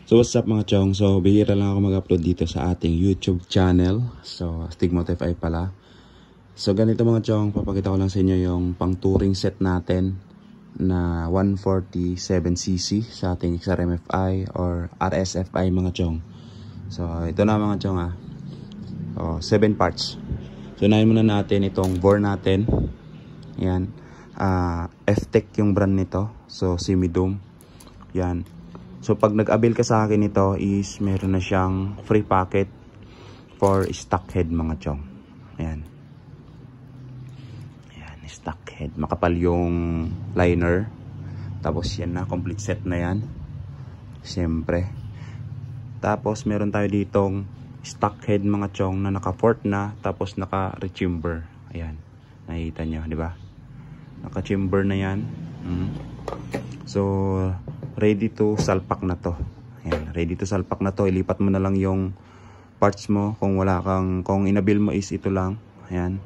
So what's up mga chong? So bihira lang ako mag-upload dito sa ating YouTube channel. So Stigmotify pala. So ganito mga chong, papakita ko lang sa inyo yung pang touring set natin na 147cc sa ating XRMFI or RSFI mga chong. So ito na mga chong 7 parts. So unahin muna natin itong bore natin. Yan. F-Tech yung brand nito. So semi-dome. Yan. So pag nag-avail ka sa akin ito is meron na siyang free packet for stock head mga chong. Ayan. Ayan, stock head. Makapal yung liner. Tapos yan na, complete set na yan. Siyempre. Tapos meron tayo ditong stock head mga chong na naka-fort na. Tapos naka-rechimber. Ayan. Nakikita nyo, di ba? Naka-chimber na yan. So ready to salpak na to. Ayan, ready to salpak na to. Ilipat mo na lang yung parts mo kung wala kang, kung inabil mo is ito lang. Ayan.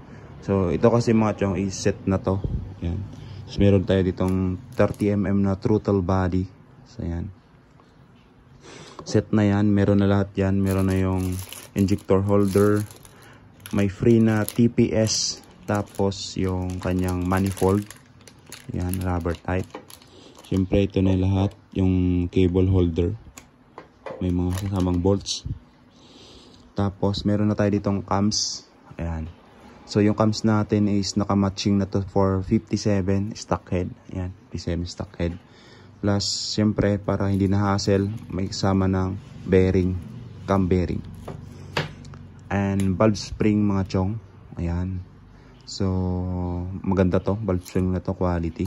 So ito kasi mga chong is set na to. Ayan. So meron tayo ditong 30mm na throttle body. So ayan. Set na yan. Meron na lahat yan. Meron na yung injector holder. May free na TPS. Tapos yung kanyang manifold. Ayan, rubber type. Siyempre ito na lahat, yung cable holder. May mga kasamang bolts. Tapos meron na tayo ditong cams. Ayan. So yung cams natin is nakamatching na to for 57 stock head. Ayan, 57 stock head. Plus siyempre para hindi na hassle, may kasama ng bearing, cam bearing. And valve spring mga chong. Ayan. So maganda to, valve spring na to, quality.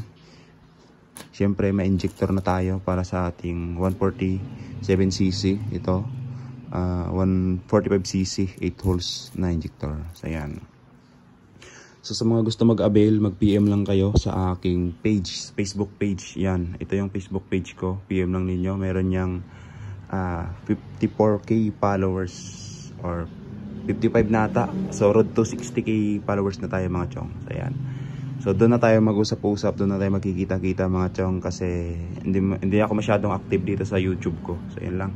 Siyempre may injector na tayo para sa ating 147cc ito, 145cc 8 holes na injector. So ayan. So sa mga gusto mag-avail, mag-PM lang kayo sa aking page, Facebook page. Yan, ito yung Facebook page ko. PM lang ninyo. Meron niyang 54k followers or 55 na ata. So road to 60k followers na tayo mga chong. So ayan. So doon na tayo mag-usap-usap, doon na tayo magkikita-kita mga chong kasi hindi ako masyadong active dito sa YouTube ko. So yan lang.